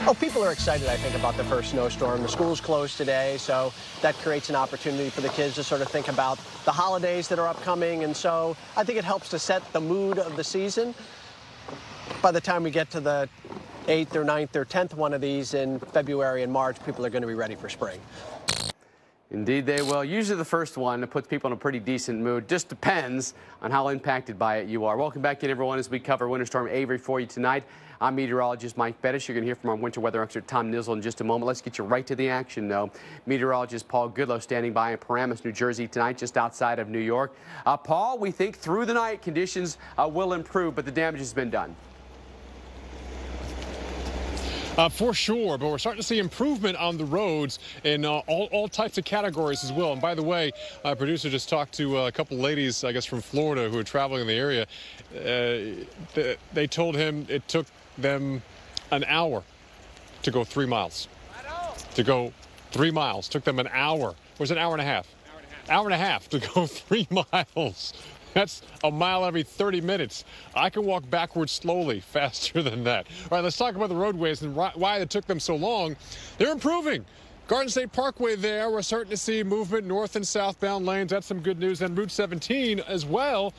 Oh, people are excited, I think, about the first snowstorm. The school's closed today, so that creates an opportunity for the kids to sort of think about the holidays that are upcoming. And so I think it helps to set the mood of the season. By the time we get to the 8th or 9th or 10th one of these in February and March, people are going to be ready for spring. Indeed they will. Usually the first one puts people in a pretty decent mood. Just depends on how impacted by it you are. Welcome back in, everyone, as we cover Winter Storm Avery for you tonight. I'm meteorologist Mike Bettis. You're going to hear from our winter weather expert Tom Nizzle in just a moment. Let's get you right to the action, though. Meteorologist Paul Goodlow standing by in Paramus, New Jersey tonight, just outside of New York. Paul, we think through the night conditions will improve, but the damage has been done. For sure, but we're starting to see improvement on the roads in all types of categories as well. And by the way, producer just talked to a couple ladies, I guess, from Florida who are traveling in the area. They told him it took them an hour to go 3 miles. To go 3 miles took them an hour. Was it an hour and a half? Hour and a half to go 3 miles. That's a mile every 30 minutes. I can walk backwards slowly, faster than that. All right, let's talk about the roadways and why it took them so long. They're improving. Garden State Parkway there, we're starting to see movement north and southbound lanes. That's some good news. And Route 17 as well.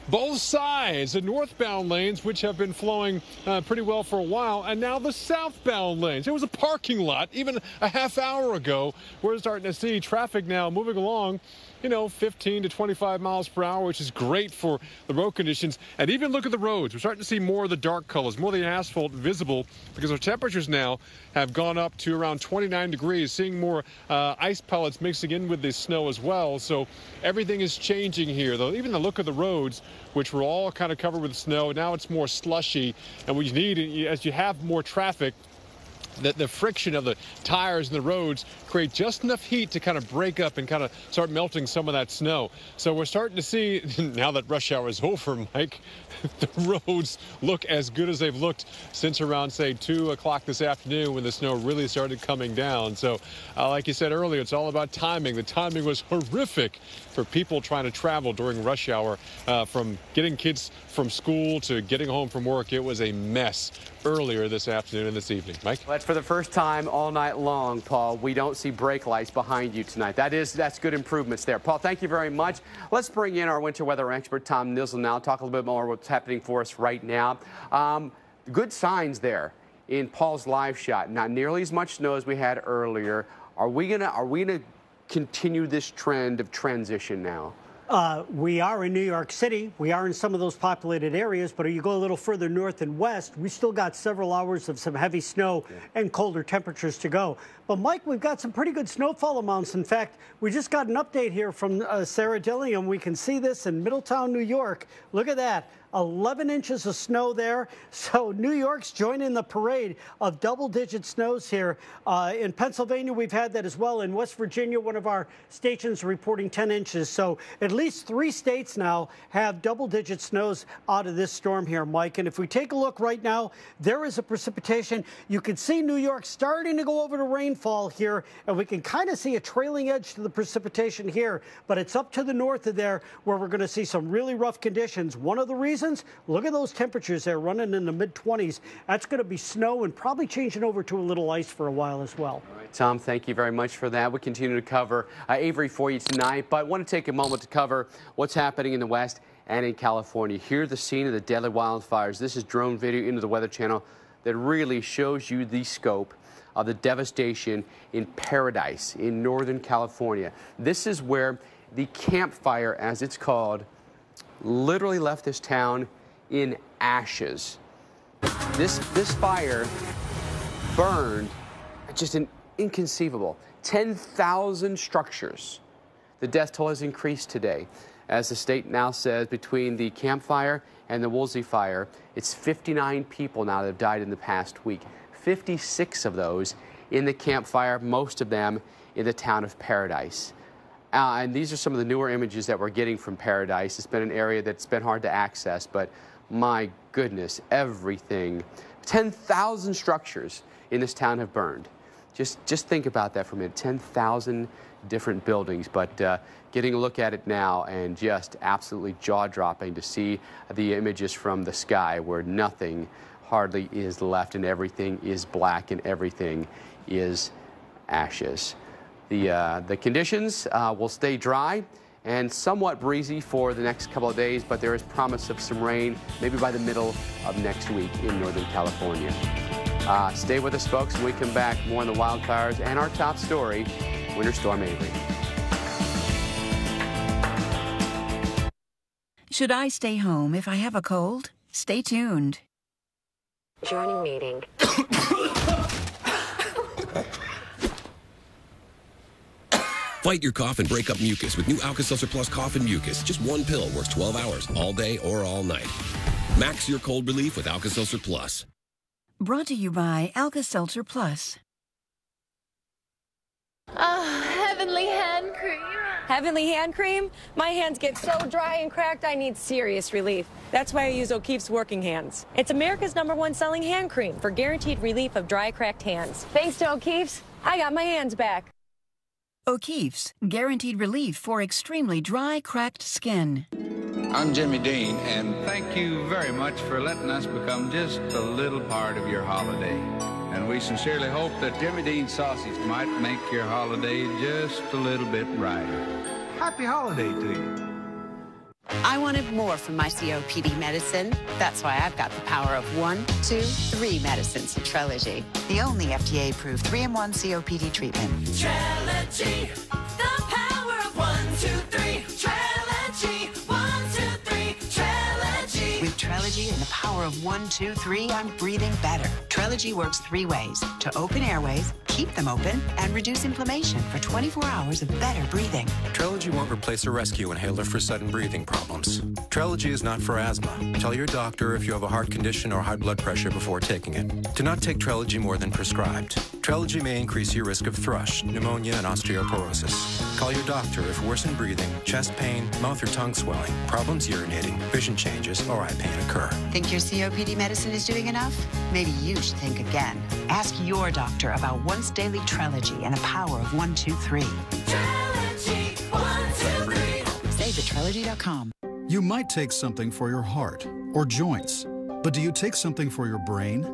Both sides, the northbound lanes, which have been flowing pretty well for a while, and now the southbound lanes. It was a parking lot even a half hour ago. We're starting to see traffic now moving along, 15 to 25 miles per hour, which is great for the road conditions. And even look at the roads. We're starting to see more of the dark colors, more of the asphalt visible, because our temperatures now have gone up to around 29 degrees, seeing more ice pellets mixing in with the snow as well. So everything is changing here, though. Even the look of the roads, which were all kind of covered with snow, now it's more slushy. And what you need, as you have more traffic, the friction of the tires and the roads create just enough heat to kind of break up and kind of start melting some of that snow. So we're starting to see, now that rush hour is over, Mike, the roads look as good as they've looked since around, say, 2 o'clock this afternoon when the snow really started coming down. So like you said earlier, it's all about timing. The timing was horrific for people trying to travel during rush hour, from getting kids from school to getting home from work. It was a mess earlier this afternoon and this evening. Mike? Well, that's for the first time all night long, Paul. We don't see brake lights behind you tonight. That's good improvements there. Paul, thank you very much. Let's bring in our winter weather expert, Tom Nizzle, now. Talk a little bit more about what's happening for us right now. Good signs there in Paul's live shot. Not nearly as much snow as we had earlier. Are we gonna continue this trend of transition now? We are in New York City. We are in some of those populated areas, but you go a little further north and west, we still got several hours of some heavy snow and colder temperatures to go. But, Mike, we've got some pretty good snowfall amounts. In fact, we just got an update here from Sarah Dillingham. We can see this in Middletown, New York. Look at that. 11 inches of snow there. So New York's joining the parade of double-digit snows here. In Pennsylvania, we've had that as well. In West Virginia, one of our stations reporting 10 inches. So at least 3 states now have double-digit snows out of this storm here, Mike. And if we take a look right now, there is a precipitation. You can see New York starting to go over to rainfall here, and we can kind of see a trailing edge to the precipitation here. But it's up to the north of there where we're going to see some really rough conditions. One of the reasons, look at those temperatures there running in the mid-20s. That's going to be snow and probably changing over to a little ice for a while as well. All right, Tom, thank you very much for that. We continue to cover Avery for you tonight, but I want to take a moment to cover what's happening in the West and in California. Here, the scene of the deadly wildfires. This is drone video into the Weather Channel that really shows you the scope of the devastation in Paradise in Northern California. This is where the Camp Fire, as it's called, literally left this town in ashes. This fire burned just an inconceivable 10,000 structures. The death toll has increased today. As the state now says, between the Camp Fire and the Woolsey Fire, it's 59 people now that have died in the past week. 56 of those in the Camp Fire, most of them in the town of Paradise. And these are some of the newer images that we're getting from Paradise. It's been an area that's been hard to access, but my goodness, everything. 10,000 structures in this town have burned. Just think about that for a minute. 10,000 different buildings, but getting a look at it now and just absolutely jaw-dropping to see the images from the sky where nothing hardly is left, and everything is black and everything is ashes. The conditions will stay dry and somewhat breezy for the next couple of days, but there is promise of some rain maybe by the middle of next week in Northern California. Stay with us, folks. When we come back, more on the wildfires and our top story, Winter Storm Avery. Should I stay home if I have a cold? Stay tuned. Joining meeting. Fight your cough and break up mucus with new Alka-Seltzer Plus Cough and Mucus. Just one pill works 12 hours, all day or all night. Max your cold relief with Alka-Seltzer Plus. Brought to you by Alka-Seltzer Plus. Heavenly hand cream. Heavenly hand cream? My hands get so dry and cracked, I need serious relief. That's why I use O'Keeffe's Working Hands. It's America's #1 selling hand cream for guaranteed relief of dry, cracked hands. Thanks to O'Keeffe's, I got my hands back. O'Keeffe's, guaranteed relief for extremely dry, cracked skin. I'm Jimmy Dean, and thank you very much for letting us become just a little part of your holiday. And we sincerely hope that Jimmy Dean sausage might make your holiday just a little bit brighter. Happy holiday to you. I wanted more from my COPD medicine. That's why I've got the power of 1, 2, 3 medicines in Trelegy. The only FDA-approved 3-in-1 COPD treatment. Trelegy, the power of 1, 2, 3. Trelegy, 1, 2, 3. Trelegy. With Trelegy and the power of 1, 2, 3, I'm breathing better. Trelegy works 3 ways: to open airways, keep them open, and reduce inflammation for 24 hours of better breathing. Trelegy won't replace a rescue inhaler for sudden breathing problems. Trelegy is not for asthma. Tell your doctor if you have a heart condition or high blood pressure before taking it. Do not take Trelegy more than prescribed. Trelegy may increase your risk of thrush, pneumonia, and osteoporosis. Call your doctor if worsened breathing, chest pain, mouth or tongue swelling, problems urinating, vision changes, or eye pain occur. Think your COPD medicine is doing enough? Maybe you should think again. Ask your doctor about once daily Trelegy and the power of 1, 2, 3. Trelegy, 1, 2, 3. Save at Trelegy.com. You might take something for your heart or joints, but do you take something for your brain?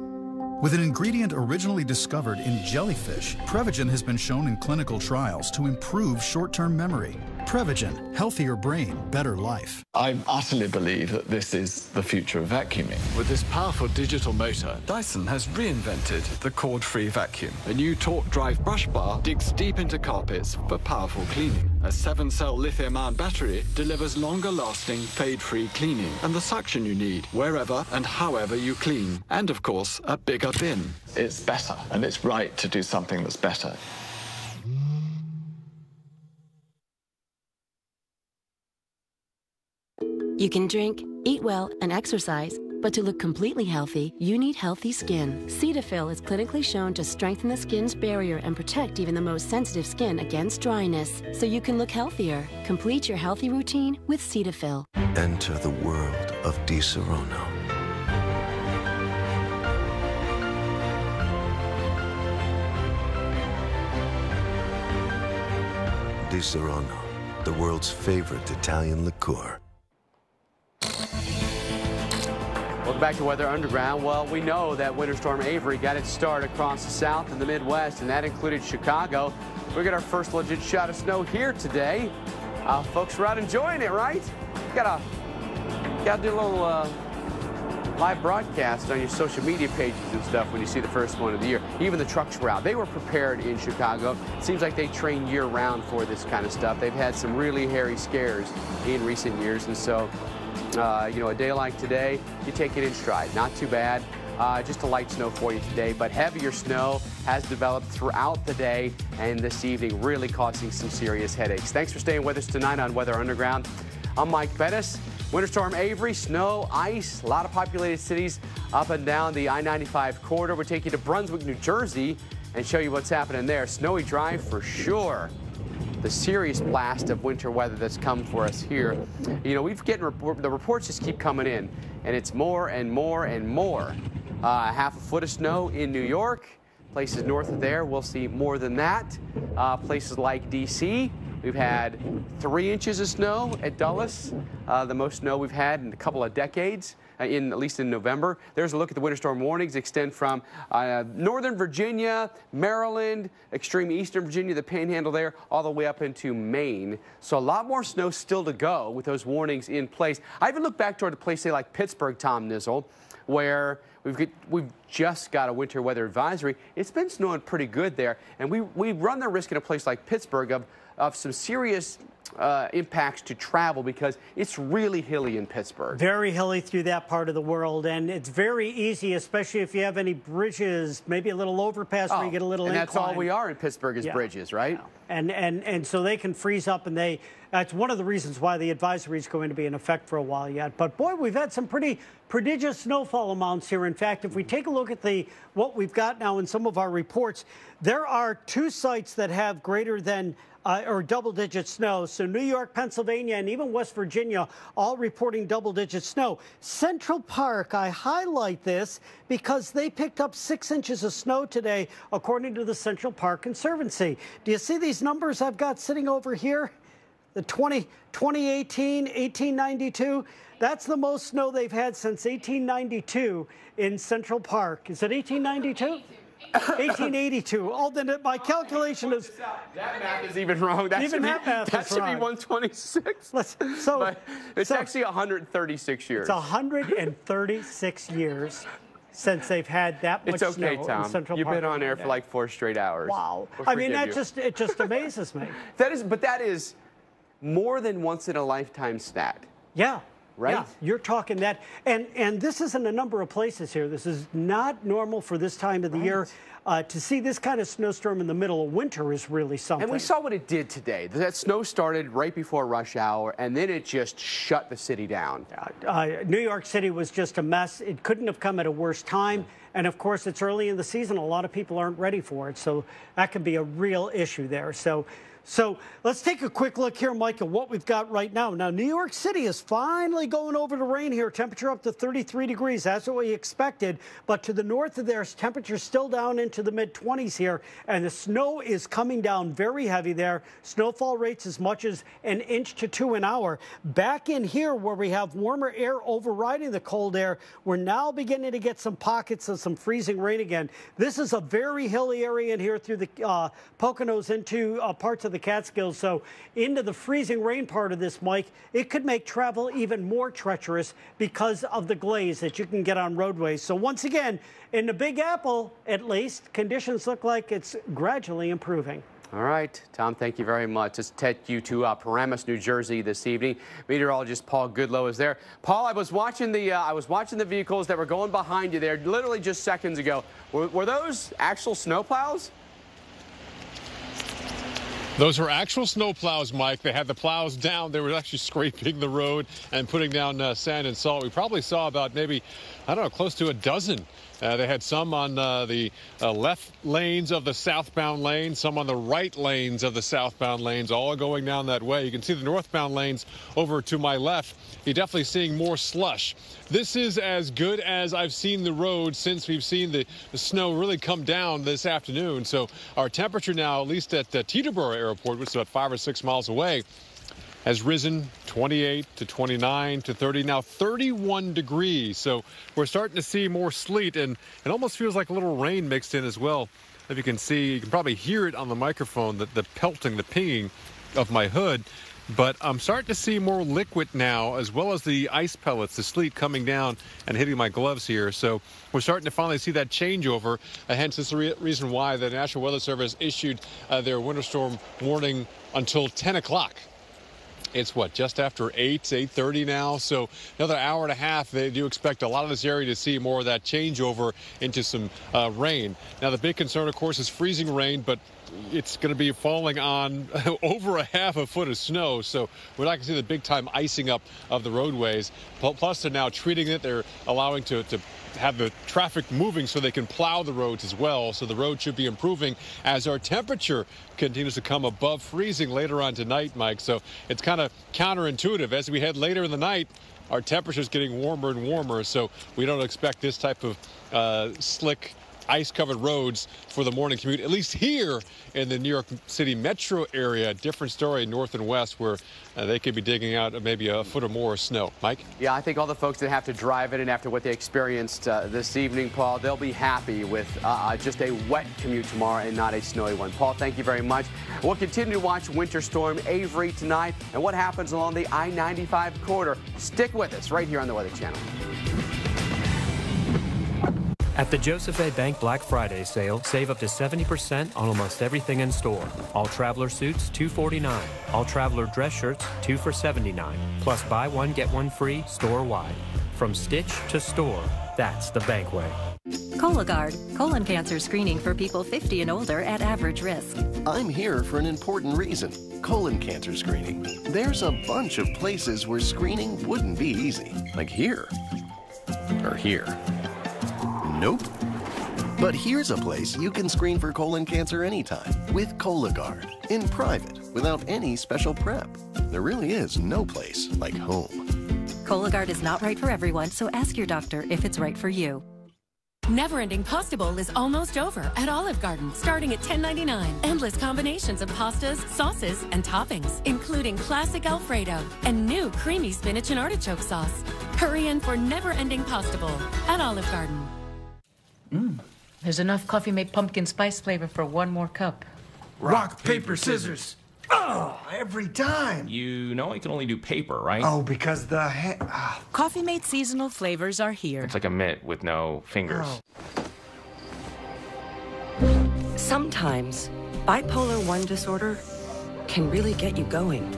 With an ingredient originally discovered in jellyfish, Prevagen has been shown in clinical trials to improve short-term memory. Prevagen, healthier brain, better life. I utterly believe that this is the future of vacuuming. With this powerful digital motor, Dyson has reinvented the cord-free vacuum. A new torque drive brush bar digs deep into carpets for powerful cleaning. A 7-cell lithium-ion battery delivers longer-lasting, fade-free cleaning and the suction you need wherever and however you clean. And, of course, a bigger bin. It's better, and it's right to do something that's better. You can drink, eat well, and exercise, but to look completely healthy, you need healthy skin. Cetaphil is clinically shown to strengthen the skin's barrier and protect even the most sensitive skin against dryness, so you can look healthier. Complete your healthy routine with Cetaphil. Enter the world of Di Serono. Di Serono, the world's favorite Italian liqueur. Welcome back to Weather Underground. Well, we know that Winter Storm Avery got its start across the South and the Midwest, and that included Chicago. We got our first legit shot of snow here today. Folks are out enjoying it, right? Gotta do a little live broadcast on your social media pages and stuff when you see the first one of the year. Even the trucks were out. They were prepared in Chicago. It seems like they train year-round for this kind of stuff. They've had some really hairy scares in recent years, and so you know, a day like today, you take it in stride. Not too bad. Just a light snow for you today, but heavier snow has developed throughout the day and this evening, really causing some serious headaches. Thanks for staying with us tonight on Weather Underground. I'm Mike Bettis. Winter Storm Avery, snow, ice, a lot of populated cities up and down the I-95 corridor. We'll take you to Brunswick, New Jersey, and show you what's happening there. Snowy drive for sure. The serious blast of winter weather that's come for us here. You know, we've getting the reports just keep coming in, and it's more and more and more. Half a foot of snow in New York. Places north of there, we'll see more than that. Places like D.C., we've had 3 inches of snow at Dulles, the most snow we've had in a couple of decades. at least in November. There's a look at the winter storm warnings extend from northern Virginia, Maryland, extreme eastern Virginia, the panhandle there, all the way up into Maine. So a lot more snow still to go with those warnings in place. I even look back toward a place, say, like Pittsburgh, Tom Nizzle, where we've just got a winter weather advisory. It's been snowing pretty good there, and we run the risk in a place like Pittsburgh of some serious impacts to travel because it's really hilly in Pittsburgh. Very hilly through that part of the world, and it's very easy, especially if you have any bridges, maybe a little overpass where you get a little incline. And that's all we are in Pittsburgh is bridges, right? And so they can freeze up, and that's one of the reasons why the advisory is going to be in effect for a while yet. But boy, we've had some pretty prodigious snowfall amounts here. In fact, if we take a look at what we've got now in some of our reports, there are 2 sites that have greater than or double-digit snow. So New York, Pennsylvania, and even West Virginia all reporting double-digit snow. Central Park, I highlight this because they picked up 6 inches of snow today, according to the Central Park Conservancy. Do you see these numbers I've got sitting over here? The 2018, 1892, that's the most snow they've had since 1892 in Central Park. Is it 1892? 1882. Oh, then my calculation is... That math is even wrong. That should be 126. So it's actually 136 years. It's 136 years since they've had that much snow in Central Park. You've been on air for like 4 straight hours. Wow. I mean, it just amazes me. But that is more than once in a lifetime stat. Yeah. Right? Yeah, you're talking that. And this is in a number of places here. This is not normal for this time of the year. To see this kind of snowstorm in the middle of winter is really something. And we saw what it did today. That snow started right before rush hour, and then it just shut the city down. New York City was just a mess. It couldn't have come at a worse time. And, of course, it's early in the season. A lot of people aren't ready for it. So that could be a real issue there. So let's take a quick look here, Mike, at what we've got right now. Now, New York City is finally going over the rain here. Temperature up to 33 degrees. That's what we expected. But to the north of there, temperature still down into the mid-20s here. And the snow is coming down very heavy there. Snowfall rates as much as 1 inch to 2 an hour. Back in here where we have warmer air overriding the cold air, we're now beginning to get some pockets of some freezing rain again. This is a very hilly area in here through the Poconos into parts of the Catskills, so into the freezing rain part of this, Mike, it could make travel even more treacherous because of the glaze that you can get on roadways. So once again, in the Big Apple, at least, conditions look like it's gradually improving. All right, Tom, thank you very much. Let's take you to Paramus, New Jersey this evening. Meteorologist Paul Goodlow is there. Paul, I was watching the vehicles that were going behind you there literally just seconds ago. Were those actual snowplows? Those were actual snow plows, Mike. They had the plows down. They were actually scraping the road and putting down sand and salt. We probably saw about maybe, I don't know, close to a dozen. They had some on the left lanes of the southbound lanes, some on the right lanes of the southbound lanes, all going down that way. You can see the northbound lanes over to my left. You're definitely seeing more slush. This is as good as I've seen the road since we've seen the snow really come down this afternoon. So our temperature now, at least at Teterboro Airport, which is about 5 or 6 miles away, has risen 28 to 29 to 30, now 31 degrees. So we're starting to see more sleet, and it almost feels like a little rain mixed in as well. If you can see, you can probably hear it on the microphone, the pelting, the pinging of my hood. But I'm starting to see more liquid now, as well as the ice pellets, the sleet coming down and hitting my gloves here. So we're starting to finally see that changeover. Hence, this is the reason why the National Weather Service issued their winter storm warning until 10 o'clock. It's what, just after 8:30 now, so another hour and a half. They do expect a lot of this area to see more of that changeover into some rain. Now, the big concern, of course, is freezing rain, but it's going to be falling on over a half a foot of snow, so we're not going to see the big-time icing up of the roadways. Plus, they're now treating it. They're allowing to have the traffic moving so they can plow the roads as well. So the road should be improving as our temperature continues to come above freezing later on tonight, Mike. So it's kind of counterintuitive. As we head later in the night, our temperature is getting warmer and warmer, so we don't expect this type of slick ice-covered roads for the morning commute, at least here in the New York City metro area. Different story north and west, where they could be digging out maybe a foot or more of snow. Mike? Yeah, I think all the folks that have to drive it in after what they experienced this evening, Paul, they'll be happy with just a wet commute tomorrow and not a snowy one. Paul, thank you very much. We'll continue to watch Winter Storm Avery tonight and what happens along the I-95 corridor. Stick with us right here on the Weather Channel. At the Joseph A. Bank Black Friday sale, save up to 70% on almost everything in store. All Traveler suits, $249. All Traveler dress shirts, 2 for $79. Plus buy one, get one free, store-wide. From stitch to store, that's the bank way. Cologuard, colon cancer screening for people 50 and older at average risk. I'm here for an important reason. Colon cancer screening. There's a bunch of places where screening wouldn't be easy. Like here. Or here. Nope. But here's a place you can screen for colon cancer anytime with Cologuard, in private, without any special prep. There really is no place like home. Cologuard is not right for everyone, so ask your doctor if it's right for you. Never Ending Pasta Bowl is almost over at Olive Garden, starting at $10.99. Endless combinations of pastas, sauces, and toppings, including classic Alfredo and new creamy spinach and artichoke sauce. Hurry in for Never Ending Pasta Bowl at Olive Garden. There's enough Coffee Mate pumpkin spice flavor for one more cup. Rock, paper, scissors. Oh, every time. You know I can only do paper, right? Oh, because the Coffee Mate seasonal flavors are here. It's like a mitt with no fingers. Sometimes, bipolar 1 disorder can really get you going.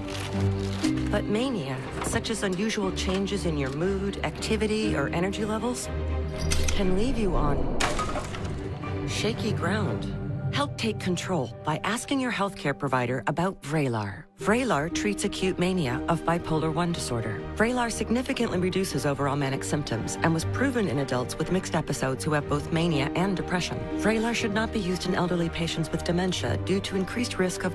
But mania, such as unusual changes in your mood, activity, or energy levels, can leave you on shaky ground. Help take control by asking your healthcare provider about Vraylar. Vraylar treats acute mania of bipolar 1 disorder. Vraylar significantly reduces overall manic symptoms and was proven in adults with mixed episodes who have both mania and depression. Vraylar should not be used in elderly patients with dementia due to increased risk of death.